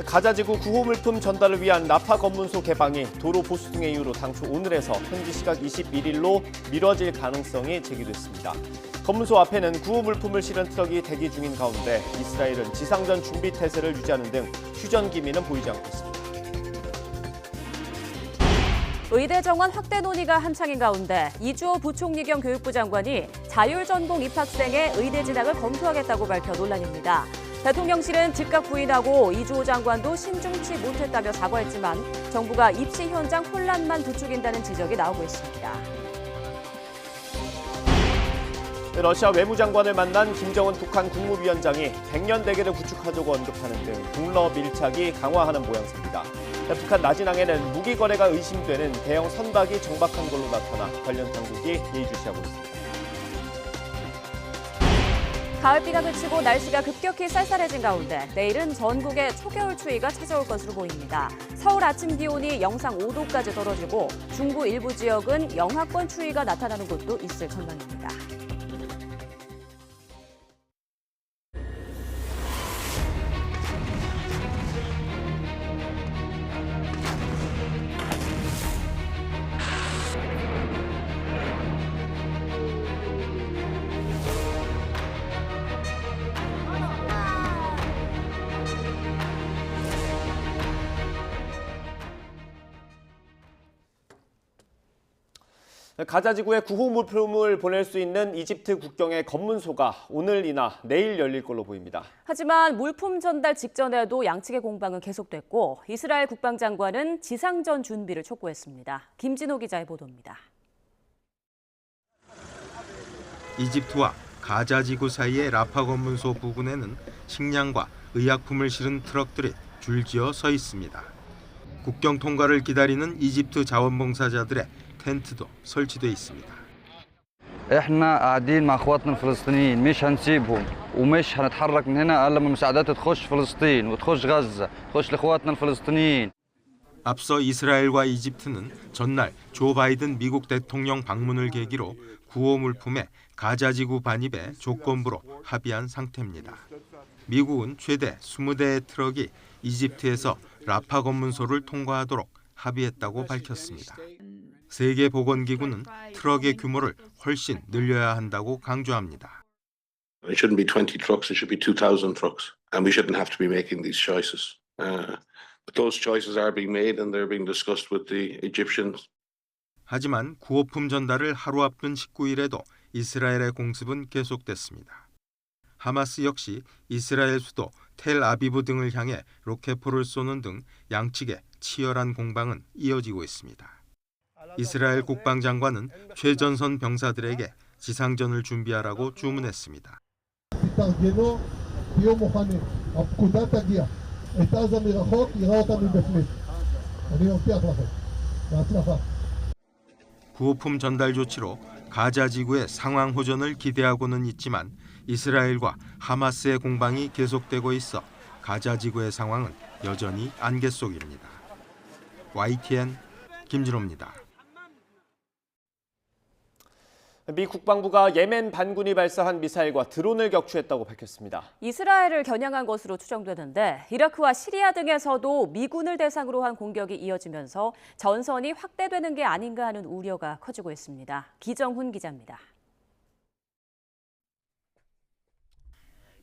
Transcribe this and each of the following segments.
가자지구 구호 물품 전달을 위한 라파 검문소 개방이 도로 보수 등의 이유로 당초 오늘에서 현지 시각 21일로 미뤄질 가능성이 제기됐습니다. 검문소 앞에는 구호 물품을 실은 트럭이 대기 중인 가운데 이스라엘은 지상전 준비 태세를 유지하는 등 휴전 기미는 보이지 않고 있습니다. 의대 정원 확대 논의가 한창인 가운데 이주호 부총리 겸 교육부 장관이 자율전공 입학생의 의대 진학을 검토하겠다고 밝혀 논란입니다. 대통령실은 즉각 부인하고 이주호 장관도 심중치 못했다며 사과했지만 정부가 입시 현장 혼란만 부추긴다는 지적이 나오고 있습니다. 러시아 외무장관을 만난 김정은 북한 국무위원장이 백년 대계를 구축하자고 언급하는 등 북러 밀착이 강화하는 모양새입니다. 북한 나진항에는 무기 거래가 의심되는 대형 선박이 정박한 걸로 나타나 관련 당국이 예의주시하고 있습니다. 가을비가 그치고 날씨가 급격히 쌀쌀해진 가운데 내일은 전국에 초겨울 추위가 찾아올 것으로 보입니다. 서울 아침 기온이 영상 5도까지 떨어지고 중부 일부 지역은 영하권 추위가 나타나는 곳도 있을 전망입니다. 가자지구에 구호 물품을 보낼 수 있는 이집트 국경의 검문소가 오늘이나 내일 열릴 걸로 보입니다. 하지만 물품 전달 직전에도 양측의 공방은 계속됐고 이스라엘 국방장관은 지상전 준비를 촉구했습니다. 김진호 기자의 보도입니다. 이집트와 가자지구 사이의 라파 검문소 부근에는 식량과 의약품을 실은 트럭들이 줄지어 서 있습니다. 국경 통과를 기다리는 이집트 자원봉사자들의 텐트도 설치돼 있습니다. احنا قاعدين مع اخواتنا الفلسطينيين مش هنسيبهم ومش هنتحرك من هنا الا لما المساعدات تخش فلسطين وتخش غزه تخش لاخواتنا الفلسطينيين. 앞서 이스라엘과 이집트는 전날 조 바이든 미국 대통령 방문을 계기로 구호 물품의 가자지구 반입에 조건부로 합의한 상태입니다. 미국은 최대 20대의 트럭이 이집트에서 라파 검문소를 통과하도록 합의했다고 밝혔습니다. 세계보건기구는 트럭의 규모를 훨씬 늘려야 한다고 강조합니다. It shouldn't be 20 trucks, it should be 2,000 trucks, and we shouldn't have to be making these choices. But those choices are being made and they're being discussed with the Egyptians. 하지만 구호품 전달을 하루 앞둔 19일에도 이스라엘의 공습은 계속됐습니다. 하마스 역시 이스라엘 수도 텔아비브 등을 향해 로켓포를 쏘는 등 양측의 치열한 공방은 이어지고 있습니다. 이스라엘 국방장관은 최전선 병사들에게 지상전을 준비하라고 주문했습니다. 구호품 전달 조치로 가자 지구의 상황 호전을 기대하고는 있지만 이스라엘과 하마스의 공방이 계속되고 있어 가자 지구의 상황은 여전히 안개 속입니다. YTN 김진호입니다. 미 국방부가 예멘 반군이 발사한 미사일과 드론을 격추했다고 밝혔습니다. 이스라엘을 겨냥한 것으로 추정되는데 이라크와 시리아 등에서도 미군을 대상으로 한 공격이 이어지면서 전선이 확대되는 게 아닌가 하는 우려가 커지고 있습니다. 기정훈 기자입니다.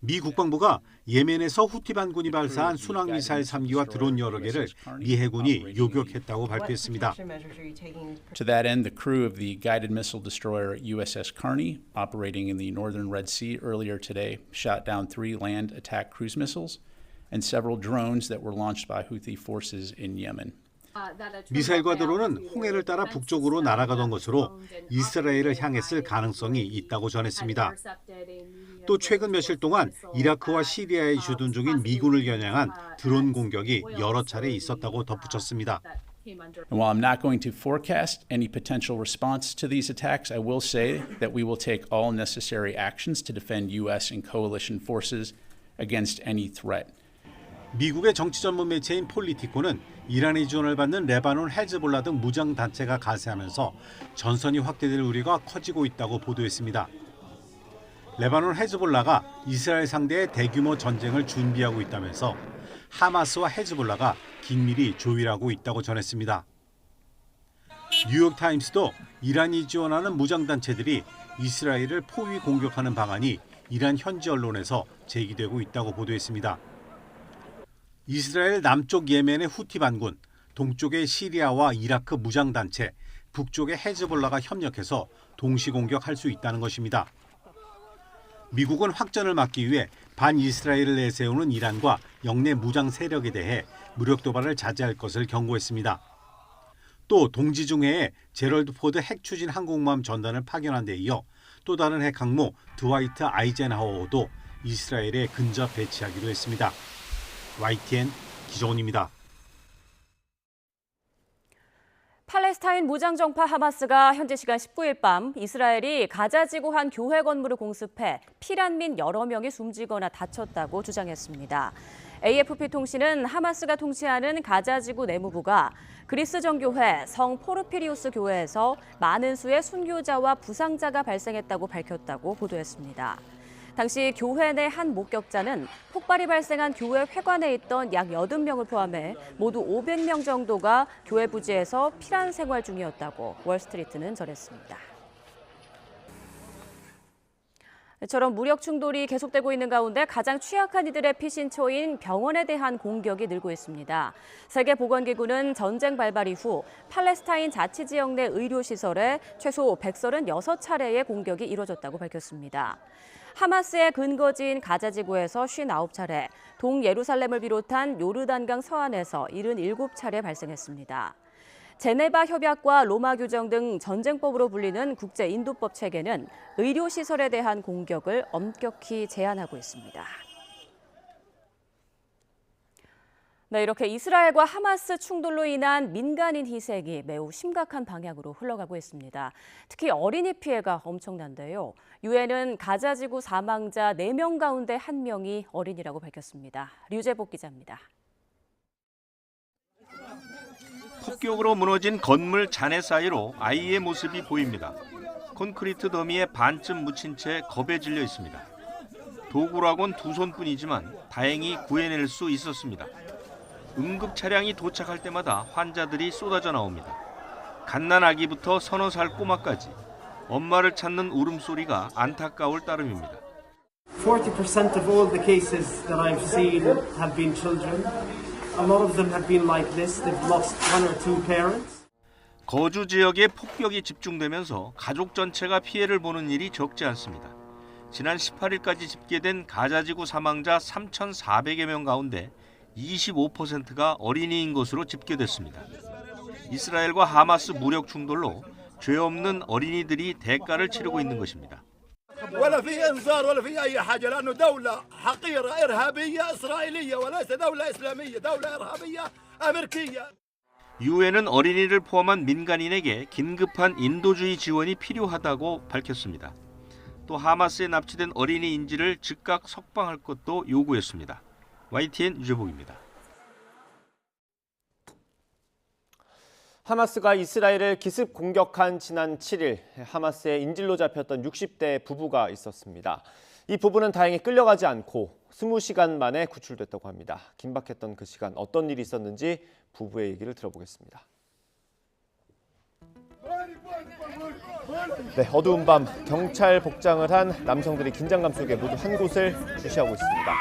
미 국방부가 예멘에서 후티 반군이 발사한 순항미사일 3기와 드론 여러 개를 미 해군이 요격했다고 발표했습니다. To that end, the crew of the guided missile destroyer USS Carney, operating in the northern Red Sea earlier today, shot down 3 land attack cruise missiles and several drones that were launched by Houthi forces in Yemen. 미사일과 드론은 홍해를 따라 북쪽으로 날아가던 것으로 이스라엘을 향했을 가능성이 있다고 전했습니다. 또 최근 며칠 동안 이라크와 시리아에 주둔 중인 미군을 겨냥한 드론 공격이 여러 차례 있었다고 덧붙였습니다. And while I'm not going to forecast any potential response to these attacks, I will say that we will take all necessary actions to defend U.S. and coalition forces against any threat. 미국의 정치 전문 매체인 폴리티코는 이란의 지원을 받는 레바논 헤즈볼라 등 무장 단체가 가세하면서 전선이 확대될 우려가 커지고 있다고 보도했습니다. 레바논 헤즈볼라가 이스라엘 상대의 대규모 전쟁을 준비하고 있다면서 하마스와 헤즈볼라가 긴밀히 조율하고 있다고 전했습니다. 뉴욕타임스도 이란이 지원하는 무장단체들이 이스라엘을 포위 공격하는 방안이 이란 현지 언론에서 제기되고 있다고 보도했습니다. 이스라엘 남쪽 예멘의 후티 반군, 동쪽의 시리아와 이라크 무장단체, 북쪽의 헤즈볼라가 협력해서 동시 공격할 수 있다는 것입니다. 미국은 확전을 막기 위해 반이스라엘을 내세우는 이란과 영내 무장 세력에 대해 무력 도발을 자제할 것을 경고했습니다. 또 동지 중에 제럴드 포드 핵 추진 항공모함 전단을 파견한 데 이어 또 다른 핵 항모 드와이트 아이젠하워도 이스라엘에 근접 배치하기로 했습니다. YTN 기정훈입니다. 팔레스타인 무장정파 하마스가 현지 시간 19일 밤 이스라엘이 가자 지구 한 교회 건물을 공습해 피난민 여러 명이 숨지거나 다쳤다고 주장했습니다. AFP 통신은 하마스가 통치하는 가자 지구 내무부가 그리스 정교회 성 포르피리우스 교회에서 많은 수의 순교자와 부상자가 발생했다고 밝혔다고 보도했습니다. 당시 교회 내 한 목격자는 폭발이 발생한 교회 회관에 있던 약 80명을 포함해 모두 500명 정도가 교회 부지에서 피난 생활 중이었다고 월스트리트는 전했습니다. 이처럼 무력 충돌이 계속되고 있는 가운데 가장 취약한 이들의 피신처인 병원에 대한 공격이 늘고 있습니다. 세계보건기구는 전쟁 발발 이후 팔레스타인 자치지역 내 의료시설에 최소 136차례의 공격이 이뤄졌다고 밝혔습니다. 하마스의 근거지인 가자지구에서 59차례, 동예루살렘을 비롯한 요르단강 서안에서 77차례 발생했습니다. 제네바 협약과 로마 규정 등 전쟁법으로 불리는 국제인도법 체계는 의료시설에 대한 공격을 엄격히 제한하고 있습니다. 네, 이렇게 이스라엘과 하마스 충돌로 인한 민간인 희생이 매우 심각한 방향으로 흘러가고 있습니다. 특히 어린이 피해가 엄청난데요. 유엔은 가자지구 사망자 4명 가운데 1명이 어린이라고 밝혔습니다. 류재복 기자입니다. 폭격으로 무너진 건물 잔해 사이로 아이의 모습이 보입니다. 콘크리트 더미에 반쯤 묻힌 채 겁에 질려 있습니다. 도구라곤 2손뿐이지만 다행히 구해낼 수 있었습니다. 응급 차량이 도착할 때마다 환자들이 쏟아져 나옵니다. 갓난 아기부터 서너 살 꼬마까지 엄마를 찾는 울음소리가 안타까울 따름입니다. 40% of all the cases that I've seen have been children. A lot of them have been like this. They've lost one or two parents. 거주 지역에 폭격이 집중되면서 가족 전체가 피해를 보는 일이 적지 않습니다. 지난 18일까지 집계된 가자지구 사망자 3,400여 명 가운데 25%가 어린이인 것으로 집계됐습니다. 이스라엘과 하마스 무력 충돌로 죄 없는 어린이들이 대가를 치르고 있는 것입니다. ولا في انذار ولا في اي حاجه لانه دوله حقيره ارهابيه اسرائيليه وليس دوله اسلاميه دوله ارهابيه امريكيه. 유엔은 어린이를 포함한 민간인에게 긴급한 인도주의 지원이 필요하다고 밝혔습니다. 또 하마스에 납치된 어린이 인질을 즉각 석방할 것도 요구했습니다. YTN 유재복입니다. 하마스가 이스라엘을 기습 공격한 지난 7일 하마스의 인질로 잡혔던 60대 부부가 있었습니다. 이 부부는 다행히 끌려가지 않고 20시간 만에 구출됐다고 합니다. 긴박했던 그 시간 어떤 일이 있었는지 부부의 얘기를 들어보겠습니다. 네, 어두운 밤 경찰 복장을 한 남성들이 긴장감 속에 모두 한 곳을 주시하고 있습니다.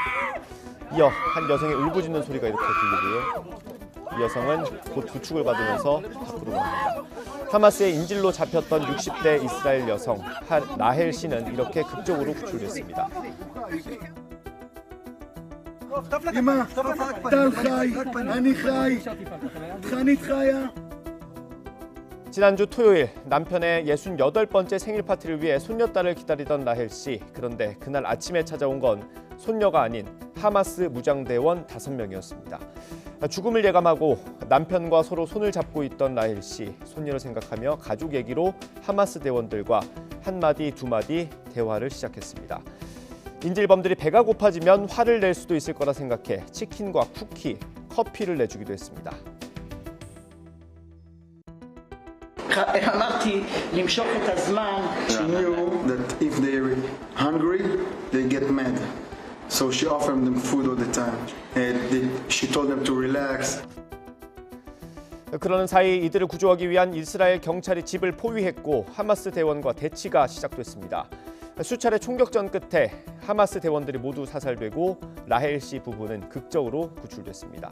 이어 한 여성의 울부짖는 소리가 이렇게 들리고요. 이 여성은 곧 구축을 받으면서 밖으로 나옵니다. 하마스의 인질로 잡혔던 60대 이스라엘 여성 나헬 씨는 이렇게 극적으로 구출됐습니다. 지난주 토요일 남편의 68번째 생일 파티를 위해 손녀딸을 기다리던 나헬 씨. 그런데 그날 아침에 찾아온 건 손녀가 아닌 하마스 무장대원 5명이었습니다. 죽음을 예감하고 남편과 서로 손을 잡고 있던 나헬 씨. 손녀를 생각하며 가족 얘기로 하마스 대원들과 한마디 두마디 대화를 시작했습니다. 인질범들이 배가 고파지면 화를 낼 수도 있을 거라 생각해 치킨과 쿠키, 커피를 내주기도 했습니다. She knew that if they're hungry, they get mad. So she offered them food all the time. She told them to relax. 그러는 사이 이들을 구조하기 위한 이스라엘 경찰이 집을 포위했고 하마스 대원과 대치가 시작됐습니다. 수차례 총격전 끝에 하마스 대원들이 모두 사살되고 라헬 씨 부부는 극적으로 구출됐습니다.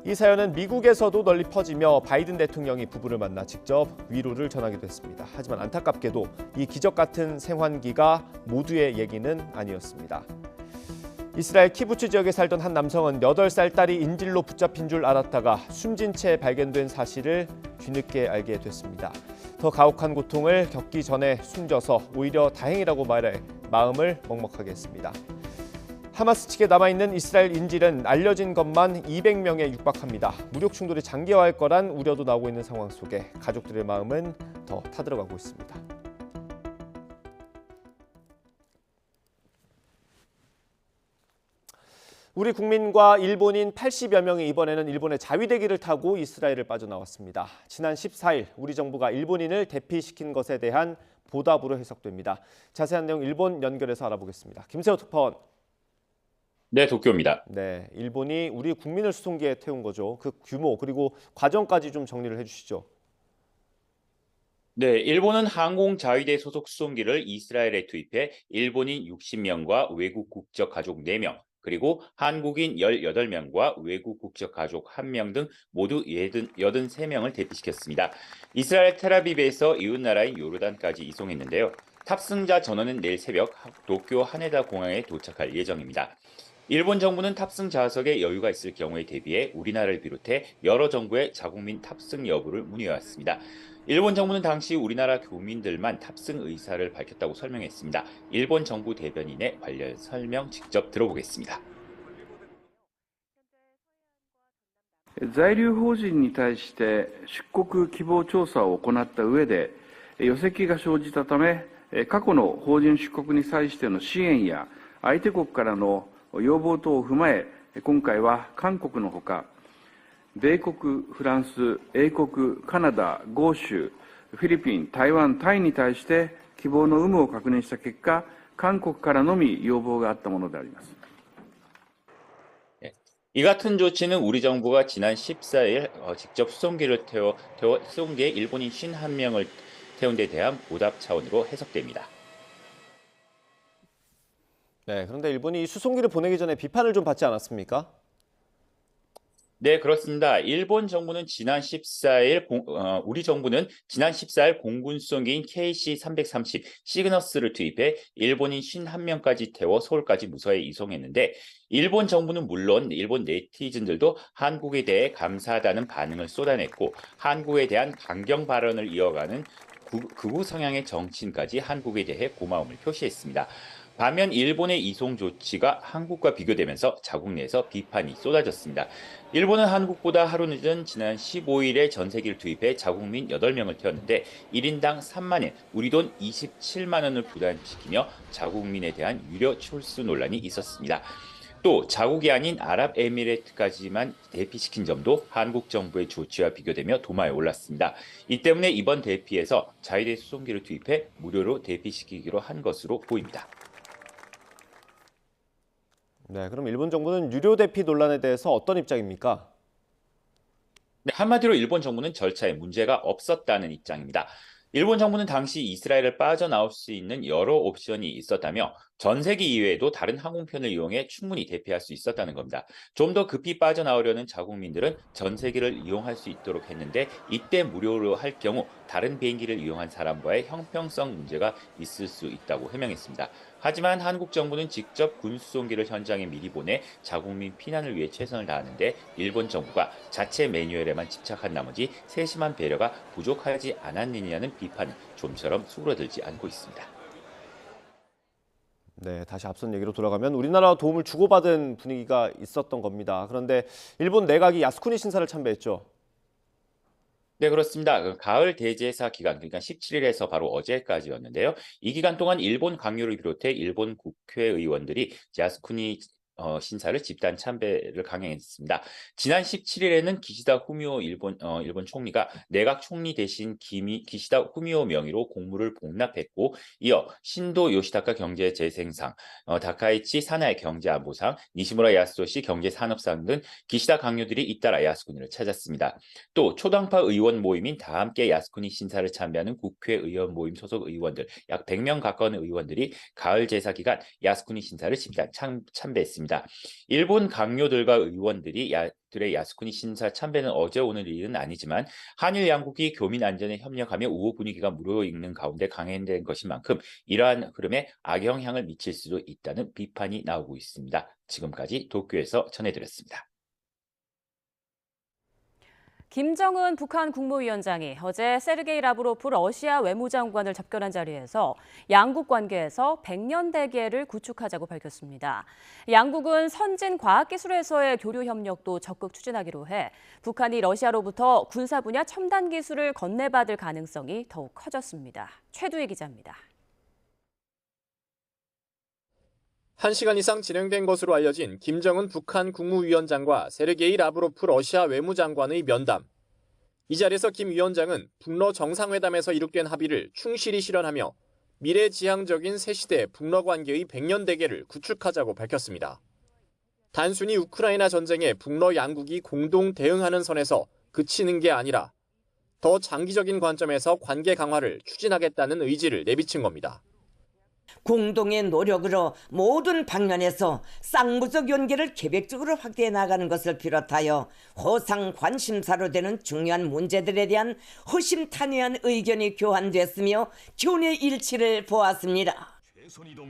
이 사연은 미국에서도 널리 퍼지며 바이든 대통령이 부부를 만나 직접 위로를 전하기도 했습니다. 하지만 안타깝게도 이 기적 같은 생환기가 모두의 얘기는 아니었습니다. 이스라엘 키부츠 지역에 살던 한 남성은 8살 딸이 인질로 붙잡힌 줄 알았다가 숨진 채 발견된 사실을 뒤늦게 알게 됐습니다. 더 가혹한 고통을 겪기 전에 숨져서 오히려 다행이라고 말해 마음을 먹먹하게 했습니다. 하마스 측에 남아있는 이스라엘 인질은 알려진 것만 200명에 육박합니다. 무력 충돌이 장기화할 거란 우려도 나오고 있는 상황 속에 가족들의 마음은 더 타들어가고 있습니다. 우리 국민과 일본인 80여 명이 이번에는 일본의 자위대기를 타고 이스라엘을 빠져나왔습니다. 지난 14일 우리 정부가 일본인을 대피시킨 것에 대한 보답으로 해석됩니다. 자세한 내용 일본 연결해서 알아보겠습니다. 김세호 특파원. 네, 도쿄입니다. 네, 일본이 우리 국민을 수송기에 태운 거죠. 그 규모 그리고 과정까지 좀 정리를 해주시죠. 네, 일본은 항공자위대 소속 수송기를 이스라엘에 투입해 일본인 60명과 외국 국적 가족 4명, 그리고 한국인 18명과 외국 국적 가족 1명 등 모두 83명을 대피시켰습니다. 이스라엘 텔아비브에서 이웃나라인 요르단까지 이송했는데요. 탑승자 전원은 내일 새벽 도쿄 하네다 공항에 도착할 예정입니다. 일본 정부는 탑승 좌석에 여유가 있을 경우에 대비해 우리나라를 비롯해 여러 정부의 자국민 탑승 여부를 문의해왔습니다. 일본 정부는 당시 우리나라 교민들만 탑승 의사를 밝혔다고 설명했습니다. 일본 정부 대변인의 관련 설명 직접 들어보겠습니다. 在留邦人に対して出国希望調査を行った上で、余責が生じたため、過去の邦人出国に際しての支援や相手国からの要望等を踏まえ、今回は韓国のほか、米国、フランス、英国、カナダ、豪州、フィリピン、台湾、タイに対して希望の有無を確認した結果、韓国からのみ要望があったものであります。 이 같은 조치는 우리 정부가 지난 14일 직접 수송기에 일본인 51명을 태운 데 대한 보답 차원으로 해석됩니다. 네, 그런데 일본이 이 수송기를 보내기 전에 비판을 좀 받지 않았습니까? 네, 그렇습니다. 일본 정부는 우리 정부는 지난 14일 공군 수송기인 KC-330 시그너스를 투입해 일본인 51명까지 태워 서울까지 무사히 이송했는데 일본 정부는 물론 일본 네티즌들도 한국에 대해 감사하다는 반응을 쏟아냈고 한국에 대한 강경 발언을 이어가는 극우 성향의 정치인까지 한국에 대해 고마움을 표시했습니다. 반면 일본의 이송 조치가 한국과 비교되면서 자국 내에서 비판이 쏟아졌습니다. 일본은 한국보다 하루 늦은 지난 15일에 전세기를 투입해 자국민 8명을 태웠는데 1인당 3만 엔, 우리 돈 27만 원을 부담시키며 자국민에 대한 유료 출수 논란이 있었습니다. 또 자국이 아닌 아랍에미레이트까지만 대피시킨 점도 한국 정부의 조치와 비교되며 도마에 올랐습니다. 이 때문에 이번 대피에서 자위대 수송기를 투입해 무료로 대피시키기로 한 것으로 보입니다. 네, 그럼 일본 정부는 유료 대피 논란에 대해서 어떤 입장입니까? 네, 한마디로 일본 정부는 절차에 문제가 없었다는 입장입니다. 일본 정부는 당시 이스라엘을 빠져나올 수 있는 여러 옵션이 있었다며 전세기 이외에도 다른 항공편을 이용해 충분히 대피할 수 있었다는 겁니다. 좀 더 급히 빠져나오려는 자국민들은 전세기를 이용할 수 있도록 했는데 이때 무료로 할 경우 다른 비행기를 이용한 사람과의 형평성 문제가 있을 수 있다고 해명했습니다. 하지만 한국 정부는 직접 군수송기를 현장에 미리 보내 자국민 피난을 위해 최선을 다하는데 일본 정부가 자체 매뉴얼에만 집착한 나머지 세심한 배려가 부족하지 않았느냐는 비판이 좀처럼 수그러들지 않고 있습니다. 네, 다시 앞선 얘기로 돌아가면 우리나라와 도움을 주고받은 분위기가 있었던 겁니다. 그런데 일본 내각이 야스쿠니 신사를 참배했죠. 네, 그렇습니다. 가을 대제사 기간, 그러니까 17일에서 바로 어제까지였는데요. 이 기간 동안 일본 강요를 비롯해 일본 국회의원들이 야스쿠니 신사를 집단 참배를 강행했습니다. 지난 17일에는 기시다 후미오 일본 총리가 내각 총리 대신 기시다 후미오 명의로 공물을 복납했고, 이어 신도 요시타카 경제 재생상, 다카이치 사나이 경제안보상, 니시무라 야스토시 경제산업상 등 기시다 강요들이 잇따라 야스쿠니를 찾았습니다. 또 초당파 의원 모임인 다함께 야스쿠니 신사를 참배하는 국회의원 모임 소속 의원들 약 100명 가까운 의원들이 가을 제사 기간 야스쿠니 신사를 집단 참배했습니다. 일본 강요들과 의원들이 들의 야스쿠니 신사 참배는 어제 오늘 일은 아니지만 한일 양국이 교민 안전에 협력하며 우호 분위기가 무르익는 가운데 강행된 것인 만큼 이러한 흐름에 악영향을 미칠 수도 있다는 비판이 나오고 있습니다. 지금까지 도쿄에서 전해드렸습니다. 김정은 북한 국무위원장이 어제 세르게이 라브로프 러시아 외무장관을 접견한 자리에서 양국 관계에서 100년 대계를 구축하자고 밝혔습니다. 양국은 선진 과학기술에서의 교류 협력도 적극 추진하기로 해 북한이 러시아로부터 군사 분야 첨단 기술을 건네받을 가능성이 더욱 커졌습니다. 최두희 기자입니다. 1시간 이상 진행된 것으로 알려진 김정은 북한 국무위원장과 세르게이 라브로프 러시아 외무장관의 면담. 이 자리에서 김 위원장은 북러 정상회담에서 이룩된 합의를 충실히 실현하며 미래지향적인 새시대 북러 관계의 100년 대계를 구축하자고 밝혔습니다. 단순히 우크라이나 전쟁에 북러 양국이 공동 대응하는 선에서 그치는 게 아니라 더 장기적인 관점에서 관계 강화를 추진하겠다는 의지를 내비친 겁니다. 공동의 노력으로 모든 방면에서 쌍무적 연계를 계획적으로 확대해 나가는 것을 비롯하여 호상 관심사로 되는 중요한 문제들에 대한 허심탄회한 의견이 교환됐으며 교내 일치를 보았습니다.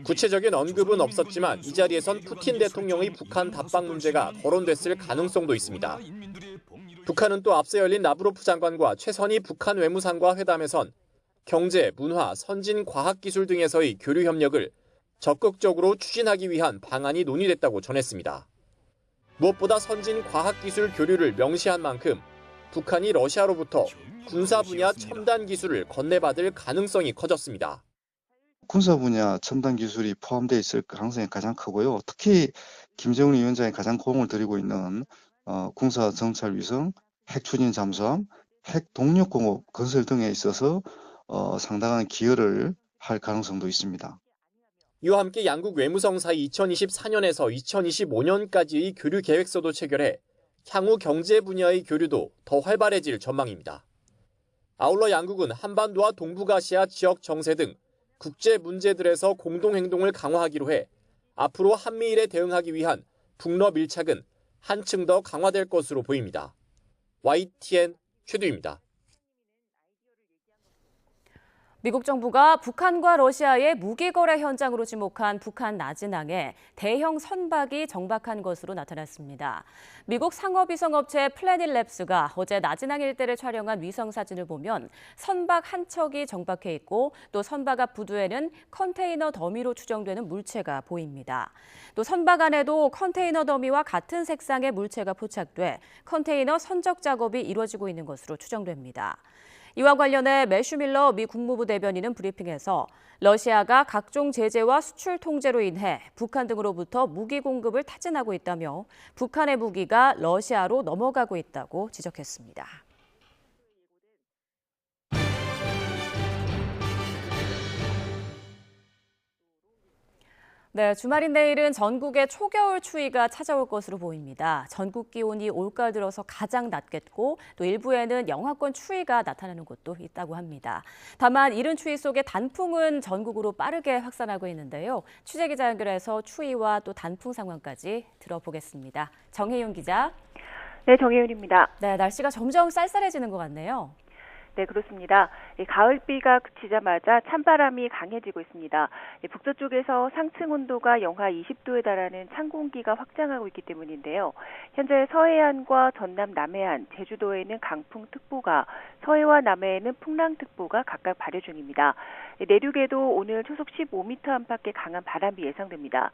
구체적인 언급은 없었지만 이 자리에선 푸틴 대통령의 북한 답방 문제가 거론됐을 가능성도 있습니다. 북한은 또 앞서 열린 라브로프 장관과 최선희 북한 외무상과 회담에선 경제, 문화, 선진 과학기술 등에서의 교류 협력을 적극적으로 추진하기 위한 방안이 논의됐다고 전했습니다. 무엇보다 선진 과학기술 교류를 명시한 만큼 북한이 러시아로부터 군사 분야 첨단 기술을 건네받을 가능성이 커졌습니다. 군사 분야 첨단 기술이 포함되어 있을 가능성이 가장 크고요. 특히 김정은 위원장이 가장 공을 들이고 있는 군사 정찰 위성, 핵 추진 잠수함, 핵 동력공업 건설 등에 있어서 상당한 기여를 할 가능성도 있습니다. 이와 함께 양국 외무성 사이 2024년에서 2025년까지의 교류 계획서도 체결해 향후 경제 분야의 교류도 더 활발해질 전망입니다. 아울러 양국은 한반도와 동북아시아 지역 정세 등 국제 문제들에서 공동 행동을 강화하기로 해 앞으로 한미일에 대응하기 위한 북러 밀착은 한층 더 강화될 것으로 보입니다. YTN 최두입니다. 미국 정부가 북한과 러시아의 무기 거래 현장으로 지목한 북한 나진항에 대형 선박이 정박한 것으로 나타났습니다. 미국 상업위성업체 플래닛랩스가 어제 나진항 일대를 촬영한 위성 사진을 보면 선박 한 척이 정박해 있고 또 선박 앞 부두에는 컨테이너 더미로 추정되는 물체가 보입니다. 또 선박 안에도 컨테이너 더미와 같은 색상의 물체가 포착돼 컨테이너 선적 작업이 이루어지고 있는 것으로 추정됩니다. 이와 관련해 매슈 밀러 미 국무부 대변인은 브리핑에서 러시아가 각종 제재와 수출 통제로 인해 북한 등으로부터 무기 공급을 타진하고 있다며 북한의 무기가 러시아로 넘어가고 있다고 지적했습니다. 네, 주말인 내일은 전국에 초겨울 추위가 찾아올 것으로 보입니다. 전국 기온이 올가을 들어서 가장 낮겠고 또 일부에는 영하권 추위가 나타나는 곳도 있다고 합니다. 다만 이른 추위 속에 단풍은 전국으로 빠르게 확산하고 있는데요. 취재기자 연결해서 추위와 또 단풍 상황까지 들어보겠습니다. 정혜윤 기자. 네, 정혜윤입니다. 네, 날씨가 점점 쌀쌀해지는 것 같네요. 네, 그렇습니다. 가을비가 그치자마자 찬바람이 강해지고 있습니다. 북서쪽에서 상층 온도가 영하 20도에 달하는 찬 공기가 확장하고 있기 때문인데요. 현재 서해안과 전남 남해안, 제주도에는 강풍특보가, 서해와 남해에는 풍랑특보가 각각 발효 중입니다. 내륙에도 오늘 초속 15m 안팎의 강한 바람이 예상됩니다.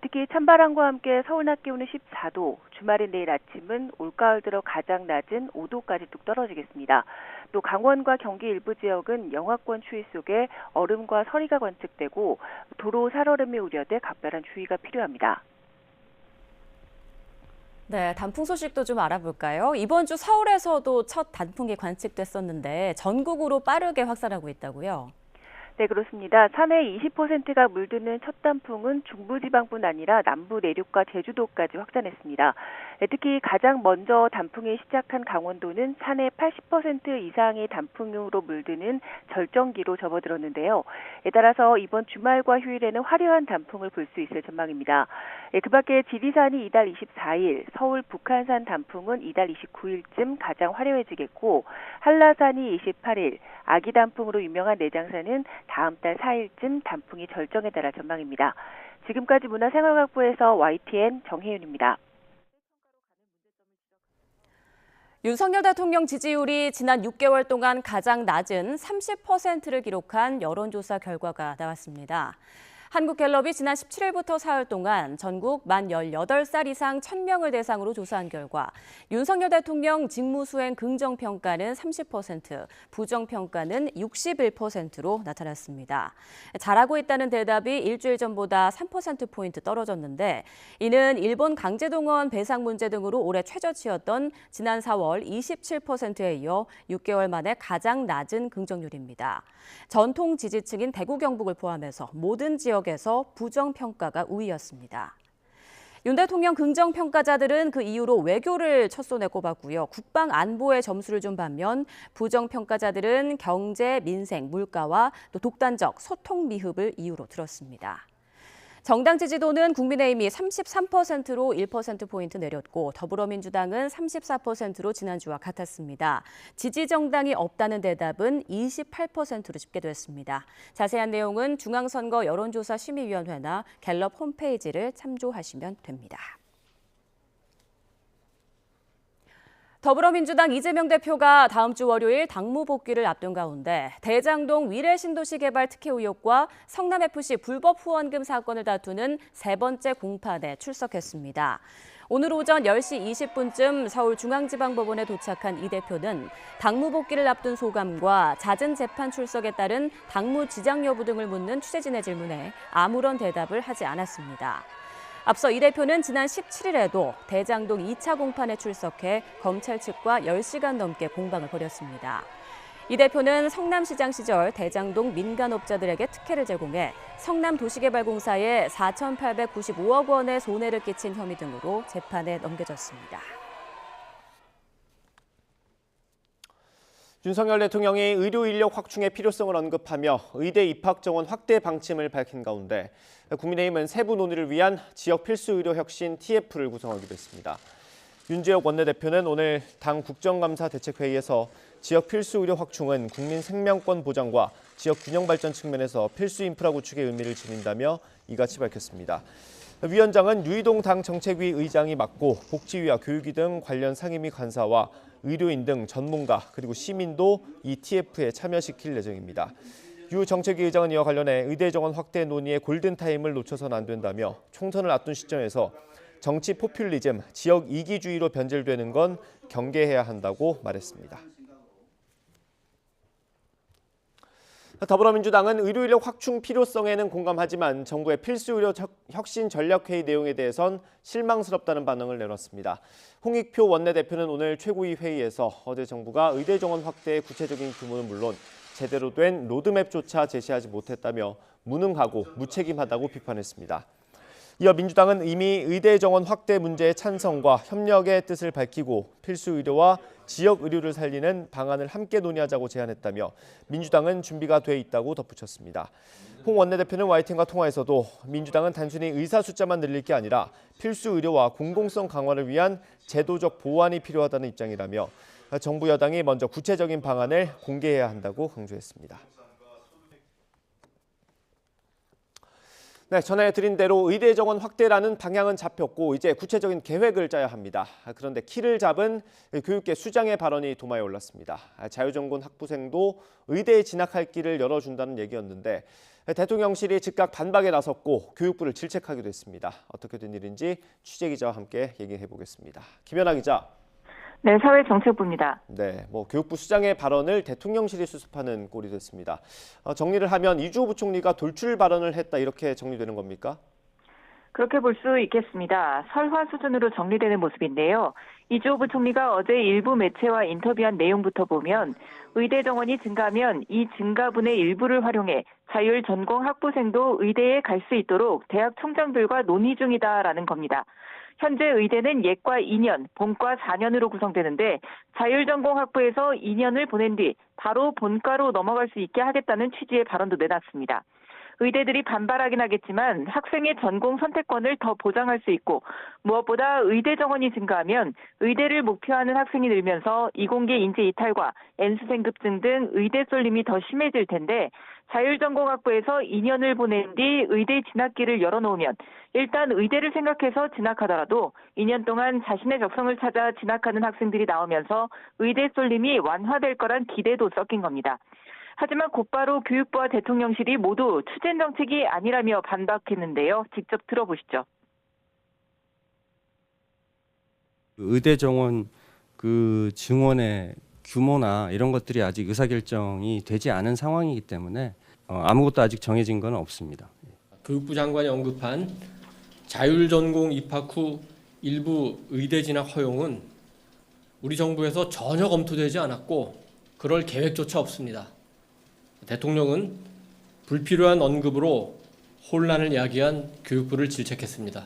특히 찬바람과 함께 서울 낮 기온은 14도, 주말인 내일 아침은 올가을 들어 가장 낮은 5도까지 뚝 떨어지겠습니다. 또 강원과 경기 일부 지역은 영하권 추위 속에 얼음과 서리가 관측되고 도로 살얼음이 우려돼 각별한 주의가 필요합니다. 네, 단풍 소식도 좀 알아볼까요? 이번 주 서울에서도 첫 단풍이 관측됐었는데 전국으로 빠르게 확산하고 있다고요? 네, 그렇습니다. 산의 20%가 물드는 첫 단풍은 중부지방뿐 아니라 남부 내륙과 제주도까지 확산했습니다. 특히 가장 먼저 단풍이 시작한 강원도는 산의 80% 이상의 단풍으로 물드는 절정기로 접어들었는데요. 따라서 이번 주말과 휴일에는 화려한 단풍을 볼 수 있을 전망입니다. 그 밖에 지리산이 이달 24일, 서울 북한산 단풍은 이달 29일쯤 가장 화려해지겠고 한라산이 28일, 아기 단풍으로 유명한 내장산은 다음 달 4일쯤 단풍이 절정에 달할 전망입니다. 지금까지 문화생활각부에서 YTN 정혜윤입니다. 윤석열 대통령 지지율이 지난 6개월 동안 가장 낮은 30%를 기록한 여론조사 결과가 나왔습니다. 한국갤럽이 지난 17일부터 사흘 동안 전국 만 18살 이상 1,000명을 대상으로 조사한 결과 윤석열 대통령 직무수행 긍정평가는 30%, 부정평가는 61%로 나타났습니다. 잘하고 있다는 대답이 일주일 전보다 3%포인트 떨어졌는데 이는 일본 강제동원 배상 문제 등으로 올해 최저치였던 지난 4월 27%에 이어 6개월 만에 가장 낮은 긍정률입니다. 전통 지지층인 대구 경북을 포함해서 모든 지역에서 부정평가가 우위였습니다. 윤 대통령 긍정평가자들은 그 이후로 외교를 첫 손에 꼽았고요. 국방 안보에 점수를 준 반면 부정평가자들은 경제, 민생, 물가와 또 독단적 소통 미흡을 이유로 들었습니다. 정당 지지도는 국민의힘이 33%로 1%포인트 내렸고 더불어민주당은 34%로 지난주와 같았습니다. 지지 정당이 없다는 대답은 28%로 집계됐습니다. 자세한 내용은 중앙선거 여론조사 심의위원회나 갤럽 홈페이지를 참조하시면 됩니다. 더불어민주당 이재명 대표가 다음 주 월요일 당무 복귀를 앞둔 가운데 대장동 위례신도시 개발 특혜 의혹과 성남FC 불법 후원금 사건을 다투는 세 번째 공판에 출석했습니다. 오늘 오전 10시 20분쯤 서울중앙지방법원에 도착한 이 대표는 당무 복귀를 앞둔 소감과 잦은 재판 출석에 따른 당무 지장 여부 등을 묻는 취재진의 질문에 아무런 대답을 하지 않았습니다. 앞서 이 대표는 지난 17일에도 대장동 2차 공판에 출석해 검찰 측과 10시간 넘게 공방을 벌였습니다. 이 대표는 성남시장 시절 대장동 민간업자들에게 특혜를 제공해 성남도시개발공사에 4,895억 원의 손해를 끼친 혐의 등으로 재판에 넘겨졌습니다. 윤석열 대통령이 의료 인력 확충의 필요성을 언급하며 의대 입학 정원 확대 방침을 밝힌 가운데 국민의힘은 세부 논의를 위한 지역 필수 의료 혁신 TF를 구성하기로 했습니다. 윤재옥 원내대표는 오늘 당 국정감사 대책회의에서 지역 필수 의료 확충은 국민 생명권 보장과 지역 균형 발전 측면에서 필수 인프라 구축의 의미를 지닌다며 이같이 밝혔습니다. 위원장은 유이동 당 정책위 의장이 맡고 복지위와 교육위 등 관련 상임위 간사와 의료인 등 전문가 그리고 시민도 이 TF에 참여시킬 예정입니다. 유 정책위 의장은 이와 관련해 의대 정원 확대 논의의 골든타임을 놓쳐서는 안 된다며 총선을 앞둔 시점에서 정치 포퓰리즘, 지역 이기주의로 변질되는 건 경계해야 한다고 말했습니다. 더불어민주당은 의료 인력 확충 필요성에는 공감하지만 정부의 필수 의료 혁신 전략회의 내용에 대해선 실망스럽다는 반응을 내놨습니다. 홍익표 원내대표는 오늘 최고위 회의에서 어제 정부가 의대 정원 확대의 구체적인 규모는 물론 제대로 된 로드맵조차 제시하지 못했다며 무능하고 무책임하다고 비판했습니다. 이어 민주당은 이미 의대 정원 확대 문제의 찬성과 협력의 뜻을 밝히고 필수 의료와 지역 의료를 살리는 방안을 함께 논의하자고 제안했다며 민주당은 준비가 돼 있다고 덧붙였습니다. 홍 원내대표는 YTN과 통화에서도 민주당은 단순히 의사 숫자만 늘릴 게 아니라 필수 의료와 공공성 강화를 위한 제도적 보완이 필요하다는 입장이라며 정부 여당이 먼저 구체적인 방안을 공개해야 한다고 강조했습니다. 네, 전해드린 대로 의대 정원 확대라는 방향은 잡혔고 이제 구체적인 계획을 짜야 합니다. 그런데 키를 잡은 교육계 수장의 발언이 도마에 올랐습니다. 자유전공 학부생도 의대에 진학할 길을 열어준다는 얘기였는데 대통령실이 즉각 반박에 나섰고 교육부를 질책하기도 했습니다. 어떻게 된 일인지 취재기자와 함께 얘기해 보겠습니다. 김연아 기자. 네, 사회정책부입니다. 네, 교육부 수장의 발언을 대통령실이 수습하는 꼴이 됐습니다. 정리를 하면 이주호 부총리가 돌출 발언을 했다 이렇게 정리되는 겁니까? 그렇게 볼 수 있겠습니다. 설화 수준으로 정리되는 모습인데요. 이주호 부총리가 어제 일부 매체와 인터뷰한 내용부터 보면 의대 정원이 증가하면 이 증가분의 일부를 활용해 자율 전공 학부생도 의대에 갈 수 있도록 대학 총장들과 논의 중이다라는 겁니다. 현재 의대는 예과 2년, 본과 4년으로 구성되는데 자율전공 학부에서 2년을 보낸 뒤 바로 본과로 넘어갈 수 있게 하겠다는 취지의 발언도 내놨습니다. 의대들이 반발하긴 하겠지만 학생의 전공 선택권을 더 보장할 수 있고 무엇보다 의대 정원이 증가하면 의대를 목표하는 학생이 늘면서 이공계 인재 이탈과 N수생급증 등 의대 쏠림이 더 심해질 텐데 자율전공학부에서 2년을 보낸 뒤 의대 진학기를 열어놓으면 일단 의대를 생각해서 진학하더라도 2년 동안 자신의 적성을 찾아 진학하는 학생들이 나오면서 의대 쏠림이 완화될 거란 기대도 섞인 겁니다. 하지만 곧바로 교육부와 대통령실이 모두 추진 정책이 아니라며 반박했는데요. 직접 들어보시죠. 의대 정원 증원의 규모나 이런 것들이 아직 의사결정이 되지 않은 상황이기 때문에 아무것도 아직 정해진 건 없습니다. 교육부 장관이 언급한 자율전공 입학 후 일부 의대 진학 허용은 우리 정부에서 전혀 검토되지 않았고 그럴 계획조차 없습니다. 대통령은 불필요한 언급으로 혼란을 야기한 교육부를 질책했습니다.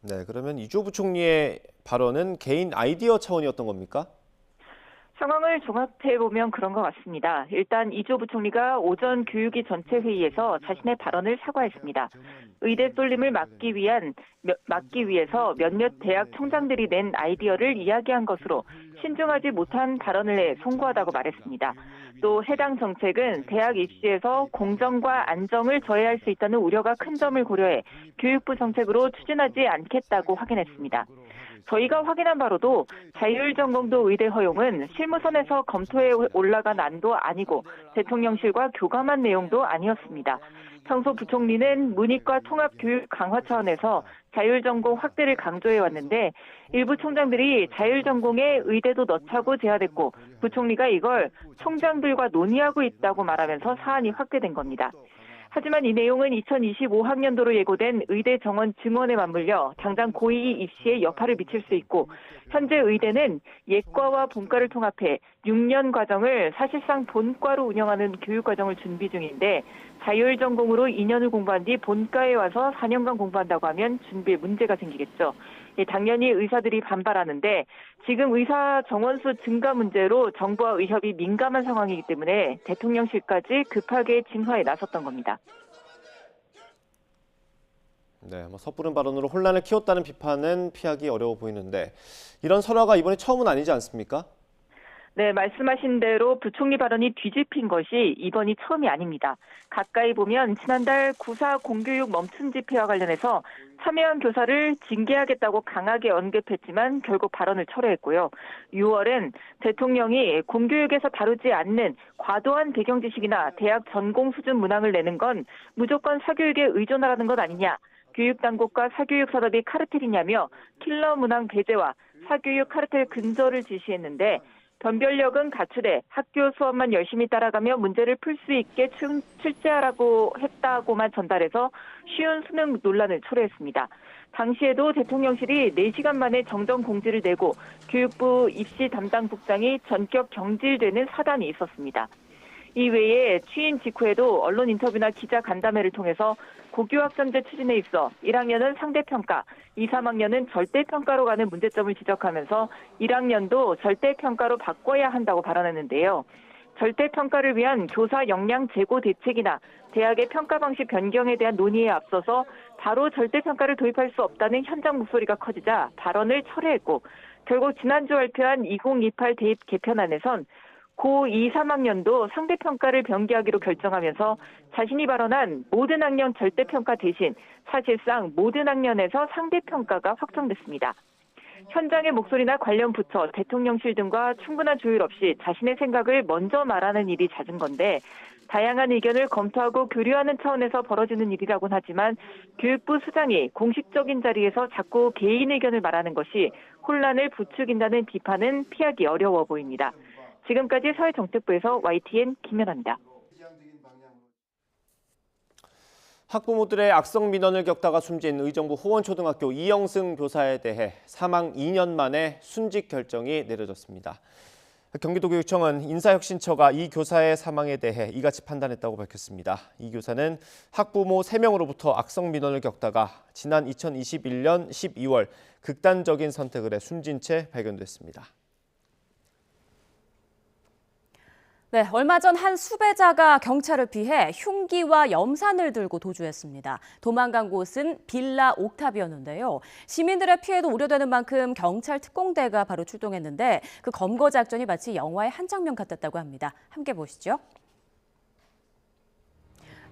네, 그러면 이주호 부총리의 발언은 개인 아이디어 차원이었던 겁니까? 상황을 종합해보면 그런 것 같습니다. 일단 이주호 부총리가 오전 교육위 전체 회의에서 자신의 발언을 사과했습니다. 의대 쏠림을 막기 위해서 몇몇 대학 총장들이 낸 아이디어를 이야기한 것으로 신중하지 못한 발언을 해 송구하다고 말했습니다. 또 해당 정책은 대학 입시에서 공정과 안정을 저해할 수 있다는 우려가 큰 점을 고려해 교육부 정책으로 추진하지 않겠다고 확인했습니다. 저희가 확인한 바로도 자율전공도 의대 허용은 실무선에서 검토에 올라간 안도 아니고 대통령실과 교감한 내용도 아니었습니다. 평소 부총리는 문이과 통합교육 강화 차원에서 자율전공 확대를 강조해왔는데 일부 총장들이 자율전공에 의대도 넣자고 제안했고 부총리가 이걸 총장들과 논의하고 있다고 말하면서 사안이 확대된 겁니다. 하지만 이 내용은 2025학년도로 예고된 의대 정원 증원에 맞물려 당장 고2 입시에 여파를 미칠 수 있고 현재 의대는 예과와 본과를 통합해 6년 과정을 사실상 본과로 운영하는 교육과정을 준비 중인데 자율전공으로 2년을 공부한 뒤 본과에 와서 4년간 공부한다고 하면 준비에 문제가 생기겠죠. 당연히 의사들이 반발하는데 지금 의사 정원수 증가 문제로 정부와 의협이 민감한 상황이기 때문에 대통령실까지 급하게 진화에 나섰던 겁니다. 네, 섣부른 발언으로 혼란을 키웠다는 비판은 피하기 어려워 보이는데 이런 설화가 이번에 처음은 아니지 않습니까? 네, 말씀하신 대로 부총리 발언이 뒤집힌 것이 이번이 처음이 아닙니다. 가까이 보면 지난달 9.4 공교육 멈춤 집회와 관련해서 참여한 교사를 징계하겠다고 강하게 언급했지만 결국 발언을 철회했고요. 6월엔 대통령이 공교육에서 다루지 않는 과도한 배경 지식이나 대학 전공 수준 문항을 내는 건 무조건 사교육에 의존하라는 것 아니냐. 교육당국과 사교육 산업이 카르텔이냐며 킬러 문항 배제와 사교육 카르텔 근절을 지시했는데 변별력은 갖추되 학교 수업만 열심히 따라가며 문제를 풀 수 있게 출제하라고 했다고만 전달해서 쉬운 수능 논란을 초래했습니다. 당시에도 대통령실이 4시간 만에 정정 공지를 내고 교육부 입시 담당 국장이 전격 경질되는 사단이 있었습니다. 이 외에 취임 직후에도 언론 인터뷰나 기자 간담회를 통해서 고교학점제 추진에 있어 1학년은 상대평가, 2, 3학년은 절대평가로 가는 문제점을 지적하면서 1학년도 절대평가로 바꿔야 한다고 발언했는데요. 절대평가를 위한 교사 역량 제고 대책이나 대학의 평가 방식 변경에 대한 논의에 앞서서 바로 절대평가를 도입할 수 없다는 현장 목소리가 커지자 발언을 철회했고 결국 지난주 발표한 2028 대입 개편안에선 고2, 3학년도 상대평가를 변경하기로 결정하면서 자신이 발언한 모든 학년 절대평가 대신 사실상 모든 학년에서 상대평가가 확정됐습니다. 현장의 목소리나 관련 부처, 대통령실 등과 충분한 조율 없이 자신의 생각을 먼저 말하는 일이 잦은 건데 다양한 의견을 검토하고 교류하는 차원에서 벌어지는 일이라고는 하지만 교육부 수장이 공식적인 자리에서 자꾸 개인 의견을 말하는 것이 혼란을 부추긴다는 비판은 피하기 어려워 보입니다. 지금까지 사회정책부에서 YTN 김연아입니다. 학부모들의 악성 민원을 겪다가 숨진 의정부 호원초등학교 이영승 교사에 대해 사망 2년 만에 순직 결정이 내려졌습니다. 경기도교육청은 인사혁신처가 이 교사의 사망에 대해 이같이 판단했다고 밝혔습니다. 이 교사는 학부모 3명으로부터 악성 민원을 겪다가 지난 2021년 12월 극단적인 선택을 해 숨진 채 발견됐습니다. 네, 얼마 전 한 수배자가 경찰을 피해 흉기와 염산을 들고 도주했습니다. 도망간 곳은 빌라 옥탑이었는데요. 시민들의 피해도 우려되는 만큼 경찰 특공대가 바로 출동했는데 그 검거 작전이 마치 영화의 한 장면 같았다고 합니다. 함께 보시죠.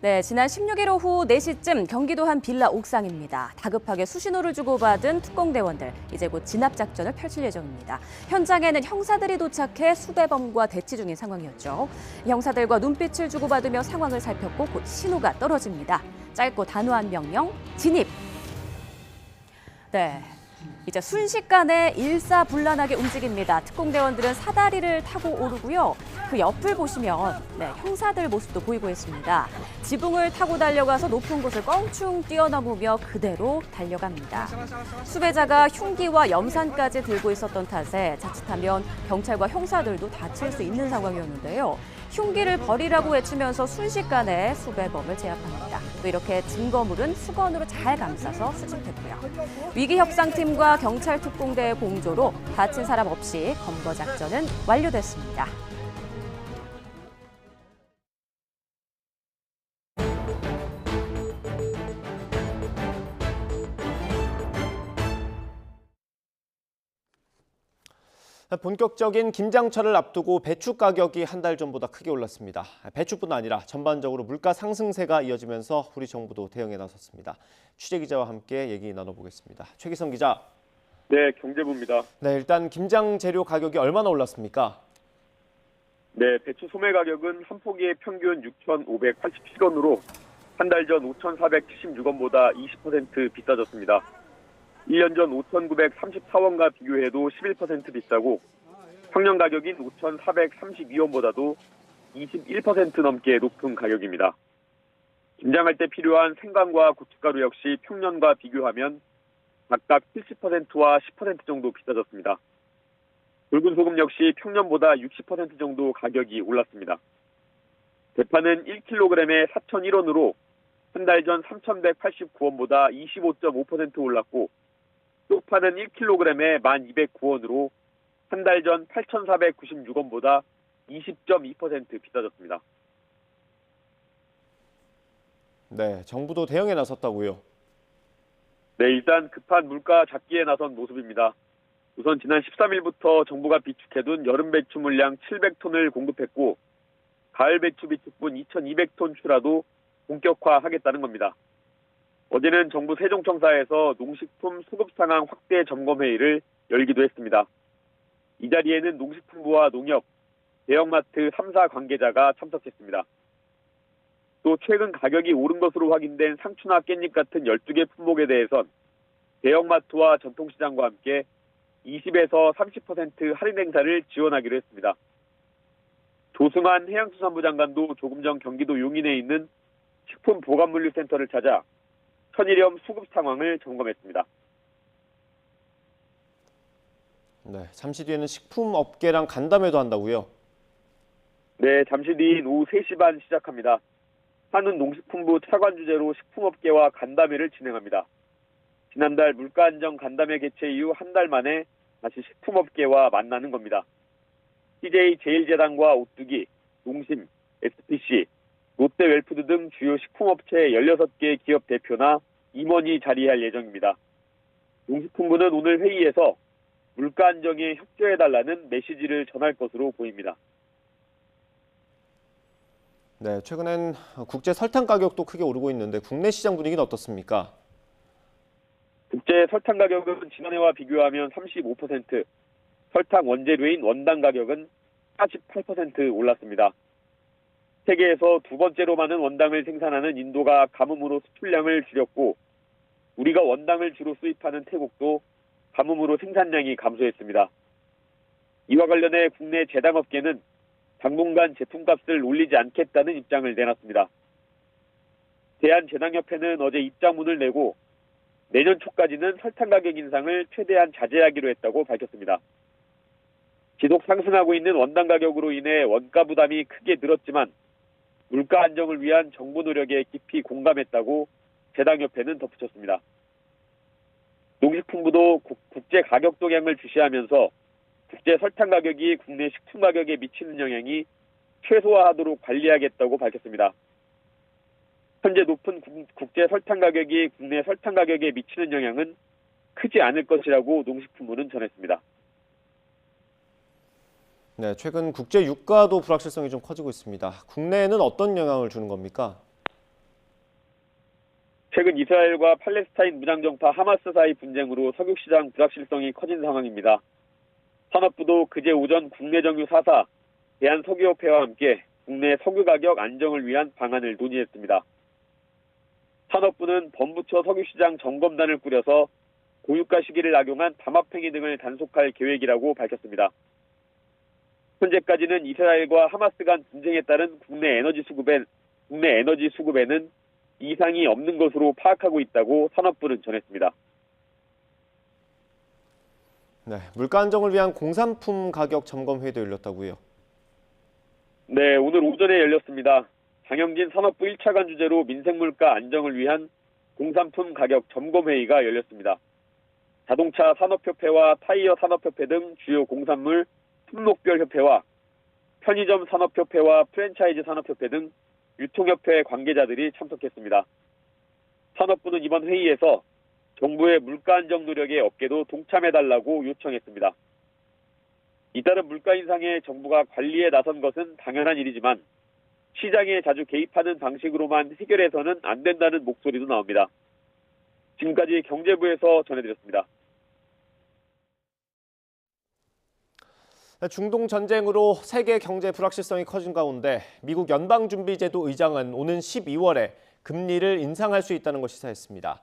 네, 지난 16일 오후 4시쯤 경기도 한 빌라 옥상입니다. 다급하게 수신호를 주고받은 특공대원들, 이제 곧 진압작전을 펼칠 예정입니다. 현장에는 형사들이 도착해 수배범과 대치 중인 상황이었죠. 형사들과 눈빛을 주고받으며 상황을 살폈고 곧 신호가 떨어집니다. 짧고 단호한 명령, 진입! 네. 이제 순식간에 일사불란하게 움직입니다. 특공대원들은 사다리를 타고 오르고요. 그 옆을 보시면 형사들 모습도 보이고 있습니다. 지붕을 타고 달려가서 높은 곳을 껑충 뛰어넘으며 그대로 달려갑니다. 수배자가 흉기와 염산까지 들고 있었던 탓에 자칫하면 경찰과 형사들도 다칠 수 있는 상황이었는데요. 흉기를 버리라고 외치면서 순식간에 수배범을 제압합니다. 또 이렇게 증거물은 수건으로 잘 감싸서 수집했고요. 위기협상팀과 경찰 특공대의 공조로 다친 사람 없이 검거 작전은 완료됐습니다. 본격적인 김장철을 앞두고 배추 가격이 한 달 전보다 크게 올랐습니다. 배추뿐 아니라 전반적으로 물가 상승세가 이어지면서 우리 정부도 대응에 나섰습니다. 취재기자와 함께 얘기 나눠보겠습니다. 최기성 기자. 네, 경제부입니다. 네, 일단 김장 재료 가격이 얼마나 올랐습니까? 네, 배추 소매 가격은 한 포기에 평균 6,587원으로 한 달 전 5,476원보다 20% 비싸졌습니다. 1년 전 5,934원과 비교해도 11% 비싸고 평년 가격인 5,432원보다도 21% 넘게 높은 가격입니다. 김장할 때 필요한 생강과 고춧가루 역시 평년과 비교하면 각각 70%와 10% 정도 비싸졌습니다. 붉은 소금 역시 평년보다 60% 정도 가격이 올랐습니다. 대파는 1kg에 4,001원으로 한 달 전 3,189원보다 25.5% 올랐고 쪽파는 1kg에 1,209원으로 한 달 전 8,496원보다 20.2% 비싸졌습니다. 네, 정부도 대응에 나섰다고요? 네, 일단 급한 물가 잡기에 나선 모습입니다. 우선 지난 13일부터 정부가 비축해둔 여름 배추 물량 700톤을 공급했고 가을 배추 비축분 2,200톤 출하도 본격화하겠다는 겁니다. 어제는 정부 세종청사에서 농식품 수급 상황 확대 점검 회의를 열기도 했습니다. 이 자리에는 농식품부와 농협, 대형마트 3사 관계자가 참석했습니다. 또 최근 가격이 오른 것으로 확인된 상추나 깻잎 같은 12개 품목에 대해선 대형마트와 전통시장과 함께 20에서 30% 할인 행사를 지원하기로 했습니다. 조승환 해양수산부 장관도 조금 전 경기도 용인에 있는 식품보관물류센터를 찾아 천일염 수급 상황을 점검했습니다. 네, 잠시 뒤에는 식품업계랑 간담회도 한다고요? 네, 잠시 뒤인 오후 3시 반 시작합니다. 한은농식품부 차관 주재로 식품업계와 간담회를 진행합니다. 지난달 물가안정 간담회 개최 이후 한 달 만에 다시 식품업계와 만나는 겁니다. CJ 제일제당과 오뚜기, 농심, SPC, 롯데웰푸드 등 주요 식품업체 16개 기업 대표나 임원이 자리할 예정입니다. 농식품부는 오늘 회의에서 물가 안정에 협조해달라는 메시지를 전할 것으로 보입니다. 네, 최근엔 국제 설탕 가격도 크게 오르고 있는데 국내 시장 분위기는 어떻습니까? 국제 설탕 가격은 지난해와 비교하면 35%, 설탕 원재료인 원당 가격은 48% 올랐습니다. 세계에서 두 번째로 많은 원당을 생산하는 인도가 가뭄으로 수출량을 줄였고 우리가 원당을 주로 수입하는 태국도 가뭄으로 생산량이 감소했습니다. 이와 관련해 국내 제당업계는 당분간 제품값을 올리지 않겠다는 입장을 내놨습니다. 대한제당협회는 어제 입장문을 내고 내년 초까지는 설탕 가격 인상을 최대한 자제하기로 했다고 밝혔습니다. 지속 상승하고 있는 원당 가격으로 인해 원가 부담이 크게 늘었지만 물가 안정을 위한 정부 노력에 깊이 공감했다고 제당협회는 덧붙였습니다. 농식품부도 국제 가격 동향을 주시하면서 국제 설탕 가격이 국내 식품 가격에 미치는 영향이 최소화하도록 관리하겠다고 밝혔습니다. 현재 높은 국제 설탕 가격이 국내 설탕 가격에 미치는 영향은 크지 않을 것이라고 농식품부는 전했습니다. 네, 최근 국제 유가도 불확실성이 좀 커지고 있습니다. 국내에는 어떤 영향을 주는 겁니까? 최근 이스라엘과 팔레스타인 무장정파 하마스 사이 분쟁으로 석유시장 불확실성이 커진 상황입니다. 산업부도 그제 오전 국내 정유 4사 대한석유협회와 함께 국내 석유 가격 안정을 위한 방안을 논의했습니다. 산업부는 범부처 석유시장 점검단을 꾸려서 고유가 시기를 악용한 담합행위 등을 단속할 계획이라고 밝혔습니다. 현재까지는 이스라엘과 하마스 간 분쟁에 따른 국내 에너지 수급에는 이상이 없는 것으로 파악하고 있다고 산업부는 전했습니다. 네, 물가 안정을 위한 공산품 가격 점검회의도 열렸다고요? 네, 오늘 오전에 열렸습니다. 장영진 산업부 1차관 주재로 민생물가 안정을 위한 공산품 가격 점검회의가 열렸습니다. 자동차 산업협회와 타이어 산업협회 등 주요 공산물 품목별 협회와 편의점 산업협회와 프랜차이즈 산업협회 등 유통협회 관계자들이 참석했습니다. 산업부는 이번 회의에서 정부의 물가 안정 노력에 업계도 동참해달라고 요청했습니다. 이따른 물가 인상에 정부가 관리에 나선 것은 당연한 일이지만 시장에 자주 개입하는 방식으로만 해결해서는 안 된다는 목소리도 나옵니다. 지금까지 경제부에서 전해드렸습니다. 중동 전쟁으로 세계 경제 불확실성이 커진 가운데 미국 연방준비제도 의장은 오는 12월에 금리를 인상할 수 있다는 걸 시사했습니다.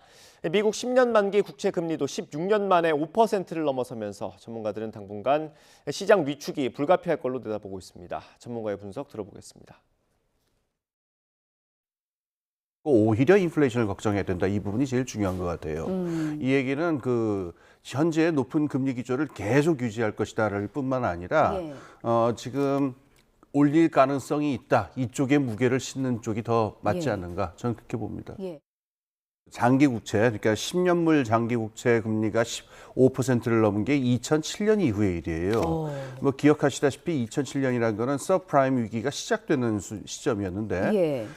미국 10년 만기 국채 금리도 16년 만에 5%를 넘어서면서 전문가들은 당분간 시장 위축이 불가피할 걸로 내다보고 있습니다. 전문가의 분석 들어보겠습니다. 오히려 인플레이션을 걱정해야 된다. 이 부분이 제일 중요한 것 같아요. 이 얘기는 현재 높은 금리 기조를 계속 유지할 것이다를 뿐만 아니라 지금 올릴 가능성이 있다. 이쪽에 무게를 싣는 쪽이 더 맞지 않는가. 저는 그렇게 봅니다. 장기 국채, 그러니까 10년물 장기 국채 금리가 15%를 넘은 게 2007년 이후의 일이에요. 뭐 기억하시다시피 2007년이라는 거는 서프라임 위기가 시작되는 시점이었는데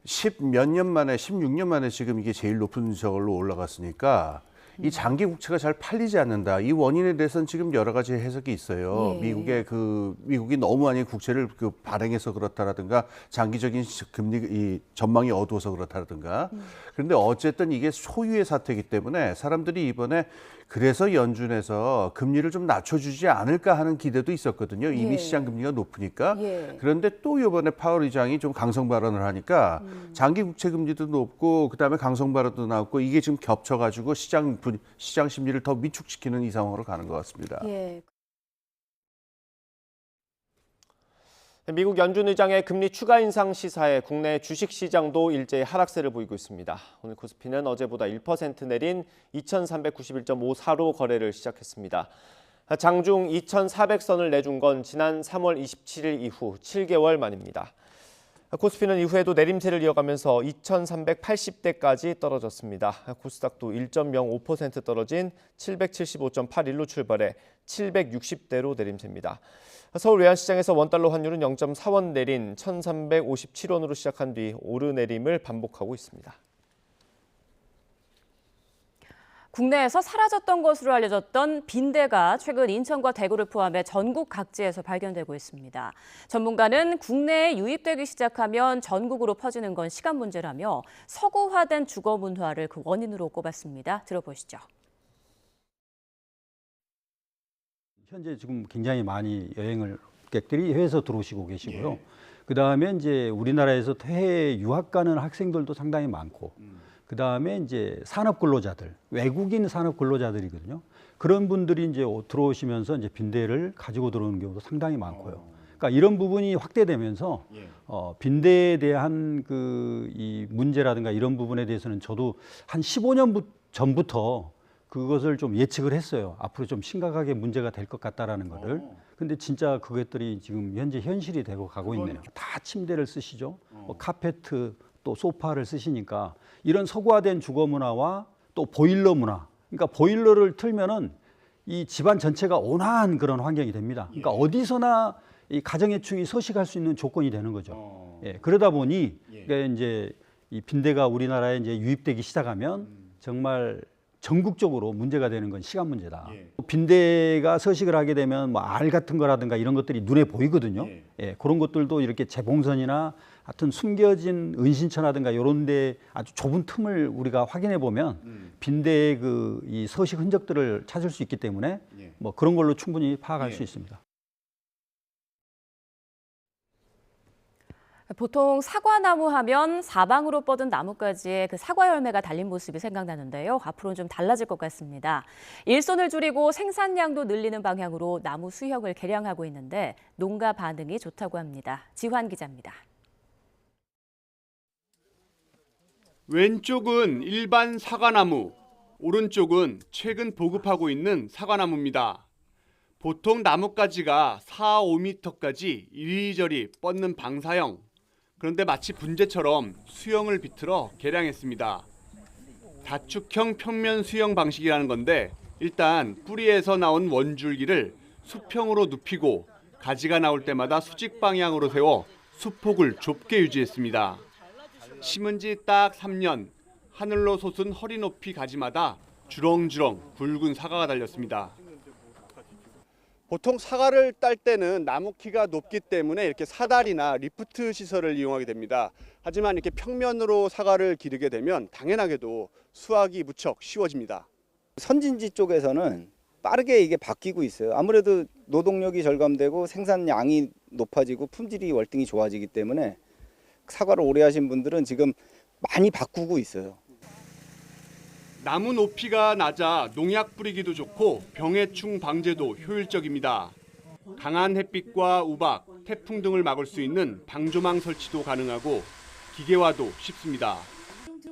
10몇 년 만에, 16년 만에 지금 이게 제일 높은 저걸로 올라갔으니까 이 장기 국채가 잘 팔리지 않는다. 이 원인에 대해서는 지금 여러 가지 해석이 있어요. 미국이 너무 많이 국채를 발행해서 그렇다라든가 장기적인 금리 이 전망이 어두워서 그렇다라든가. 그런데 어쨌든 이게 소유의 사태이기 때문에 사람들이 이번에 그래서 연준에서 금리를 좀 낮춰주지 않을까 하는 기대도 있었거든요. 이미 시장 금리가 높으니까. 그런데 또 이번에 파월 의장이 좀 강성 발언을 하니까 장기 국채 금리도 높고 그다음에 강성 발언도 나왔고 이게 지금 겹쳐가지고 시장 심리를 더 위축시키는 이 상황으로 가는 것 같습니다. 미국 연준 의장의 금리 추가 인상 시사에 국내 주식시장도 일제히 하락세를 보이고 있습니다. 오늘 코스피는 어제보다 1% 내린 2391.54로 거래를 시작했습니다. 장중 2400선을 내준 건 지난 3월 27일 이후 7개월 만입니다. 코스피는 이후에도 내림세를 이어가면서 2380대까지 떨어졌습니다. 코스닥도 1.05% 떨어진 775.81로 출발해 760대로 내림세입니다. 서울 외환시장에서 원달러 환율은 0.4원 내린 1357원으로 시작한 뒤 오르내림을 반복하고 있습니다. 국내에서 사라졌던 것으로 알려졌던 빈대가 최근 인천과 대구를 포함해 전국 각지에서 발견되고 있습니다. 전문가는 국내에 유입되기 시작하면 전국으로 퍼지는 건 시간 문제라며 서구화된 주거 문화를 그 원인으로 꼽았습니다. 들어보시죠. 현재 지금 굉장히 많이 여행객들이 해외에서 들어오시고 계시고요. 그다음에 이제 우리나라에서 해외 유학 가는 학생들도 상당히 많고 그다음에 이제 산업 근로자들, 외국인 산업 근로자들이거든요. 그런 분들이 이제 들어오시면서 이제 빈대를 가지고 들어오는 경우도 상당히 많고요. 그러니까 이런 부분이 확대되면서 빈대에 대한 이 문제라든가 이런 부분에 대해서는 저도 한 15년 전부터 그것을 좀 예측을 했어요. 앞으로 좀 심각하게 문제가 될 것 같다라는 거를. 근데 진짜 그것들이 지금 현재 현실이 되고 가고 있네요. 다 침대를 쓰시죠. 뭐 카페트 또 소파를 쓰시니까 이런 서구화된 주거 문화와 또 보일러 문화. 그러니까 보일러를 틀면은 이 집안 전체가 온화한 그런 환경이 됩니다. 그러니까 어디서나 이 가정해충이 서식할 수 있는 조건이 되는 거죠. 예, 그러다 보니 그러니까 이제 이 빈대가 우리나라에 이제 유입되기 시작하면 정말 전국적으로 문제가 되는 건 시간 문제다. 빈대가 서식을 하게 되면 뭐 알 같은 거라든가 이런 것들이 눈에 보이거든요. 예, 그런 것들도 이렇게 재봉선이나 하여튼 숨겨진 은신처라든가 이런 데 아주 좁은 틈을 우리가 확인해 보면 빈대의 이 서식 흔적들을 찾을 수 있기 때문에 뭐 그런 걸로 충분히 파악할 수 있습니다. 보통 사과나무 하면 사방으로 뻗은 나뭇가지에 그 사과 열매가 달린 모습이 생각나는데요. 앞으로는 좀 달라질 것 같습니다. 일손을 줄이고 생산량도 늘리는 방향으로 나무 수형을 개량하고 있는데 농가 반응이 좋다고 합니다. 지환 기자입니다. 왼쪽은 일반 사과나무, 오른쪽은 최근 보급하고 있는 사과나무입니다. 보통 나뭇가지가 4, 5m까지 이리저리 뻗는 방사형. 그런데 마치 분재처럼 수형을 비틀어 개량했습니다. 다축형 평면 수형 방식이라는 건데 일단 뿌리에서 나온 원줄기를 수평으로 눕히고 가지가 나올 때마다 수직 방향으로 세워 수폭을 좁게 유지했습니다. 심은 지 딱 3년, 하늘로 솟은 허리 높이 가지마다 주렁주렁 굵은 사과가 달렸습니다. 보통 사과를 딸 때는 나무 키가 높기 때문에 이렇게 사다리나 리프트 시설을 이용하게 됩니다. 하지만 이렇게 평면으로 사과를 기르게 되면 당연하게도 수확이 무척 쉬워집니다. 선진지 쪽에서는 빠르게 이게 바뀌고 있어요. 아무래도 노동력이 절감되고 생산량이 높아지고 품질이 월등히 좋아지기 때문에 사과를 오래 하신 분들은 지금 많이 바꾸고 있어요. 나무 높이가 낮아 농약 뿌리기도 좋고 병해충 방제도 효율적입니다. 강한 햇빛과 우박, 태풍 등을 막을 수 있는 방조망 설치도 가능하고 기계화도 쉽습니다.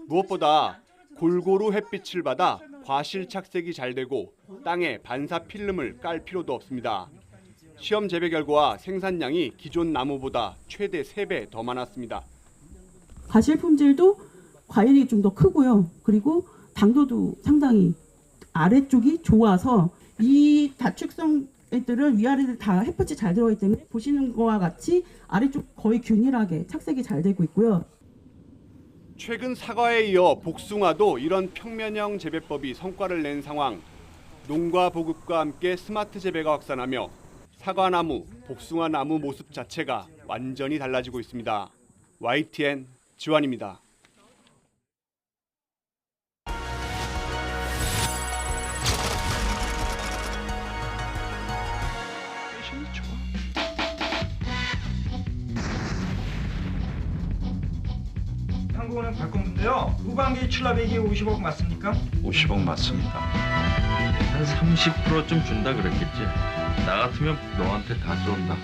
무엇보다 골고루 햇빛을 받아 과실 착색이 잘 되고 땅에 반사 필름을 깔 필요도 없습니다. 시험 재배 결과 생산량이 기존 나무보다 최대 3배 더 많았습니다. 과실 품질도 과일이 좀 더 크고요. 그리고 당도도 상당히 아래쪽이 좋아서 이 다축성 애들은 위아래를 다 햇볕이 잘 들어가기 때문에 보시는 거와 같이 아래쪽 거의 균일하게 착색이 잘 되고 있고요. 최근 사과에 이어 복숭아도 이런 평면형 재배법이 성과를 낸 상황. 농가 보급과 함께 스마트 재배가 확산하며 사과나무, 복숭아나무 모습 자체가 완전히 달라지고 있습니다. YTN 지환입니다. 한국은행 발권인데요. 후반기 출납액이 50억 맞습니까? 50억 맞습니다. 한 30%좀 준다 그랬겠지. 나 같으면 너한테 다 쏜다.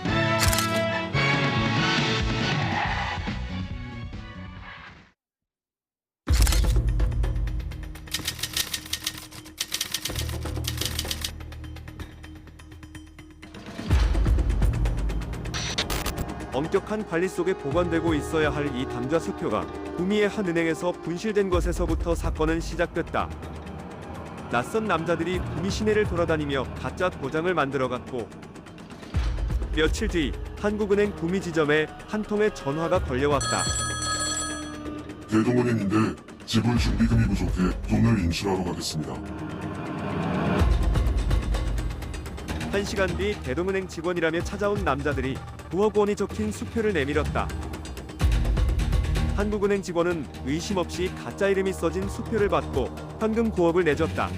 엄격한 관리 속에 보관되고 있어야 할 이 담좌 수표가 구미의 한 은행에서 분실된 것에서부터 사건은 시작됐다. 낯선 남자들이 구미 시내를 돌아다니며 가짜 도장을 만들어갔고 며칠 뒤 한국은행 구미 지점에 한 통의 전화가 걸려왔다. 대동은행인데 지불 준비금이 부족해 돈을 인출하러 가겠습니다. 1시간 뒤 대동은행 직원이라며 찾아온 남자들이 9억 원이 적힌 수표를 내밀었다. 한국은행 직원은 의심 없이 가짜 이름이 써진 수표를 받고 현금 9억을 내줬다.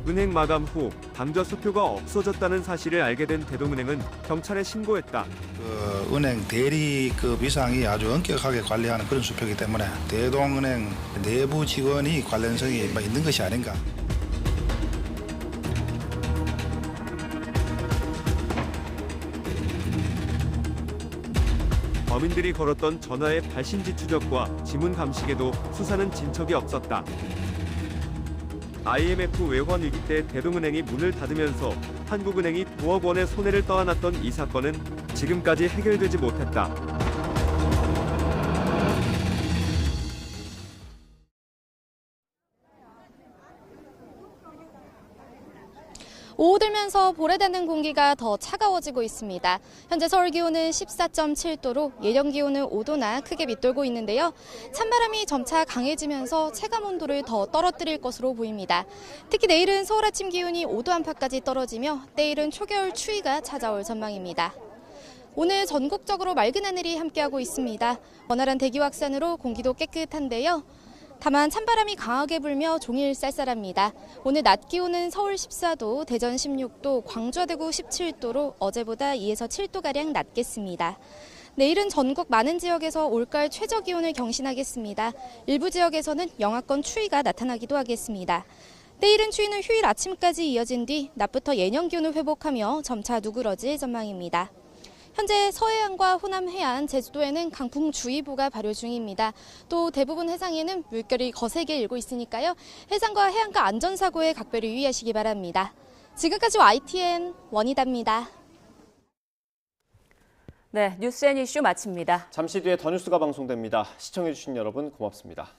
은행 마감 후 담좌 수표가 없어졌다는 사실을 알게 된 대동은행은 경찰에 신고했다. 은행 대리급 이상이 아주 엄격하게 관리하는 그런 수표이기 때문에 대동은행 내부 직원이 관련성이 있는 것이 아닌가. 범인들이 걸었던 전화의 발신지 추적과 지문 감식에도 수사는 진척이 없었다. IMF 외환 위기 때 대동은행이 문을 닫으면서 한국은행이 9억 원의 손해를 떠안았던 이 사건은 지금까지 해결되지 못했다. 오후 들면서 보레되는 공기가 더 차가워지고 있습니다. 현재 서울 기온은 14.7도로 예년 기온은 5도나 크게 밑돌고 있는데요. 찬바람이 점차 강해지면서 체감 온도를 더 떨어뜨릴 것으로 보입니다. 특히 내일은 서울 아침 기온이 5도 안팎까지 떨어지며 내일은 초겨울 추위가 찾아올 전망입니다. 오늘 전국적으로 맑은 하늘이 함께하고 있습니다. 원활한 대기 확산으로 공기도 깨끗한데요. 다만 찬바람이 강하게 불며 종일 쌀쌀합니다. 오늘 낮 기온은 서울 14도, 대전 16도, 광주, 대구 17도로 어제보다 2에서 7도가량 낮겠습니다. 내일은 전국 많은 지역에서 올가을 최저 기온을 경신하겠습니다. 일부 지역에서는 영하권 추위가 나타나기도 하겠습니다. 내일은 추위는 휴일 아침까지 이어진 뒤 낮부터 예년 기온을 회복하며 점차 누그러질 전망입니다. 현재 서해안과 호남 해안, 제주도에는 강풍주의보가 발효 중입니다. 또 대부분 해상에는 물결이 거세게 일고 있으니까요. 해상과 해안가 안전사고에 각별히 유의하시기 바랍니다. 지금까지 YTN 원희다입니다. 네, 뉴스 앤 이슈 마칩니다. 잠시 뒤에 더 뉴스가 방송됩니다. 시청해주신 여러분 고맙습니다.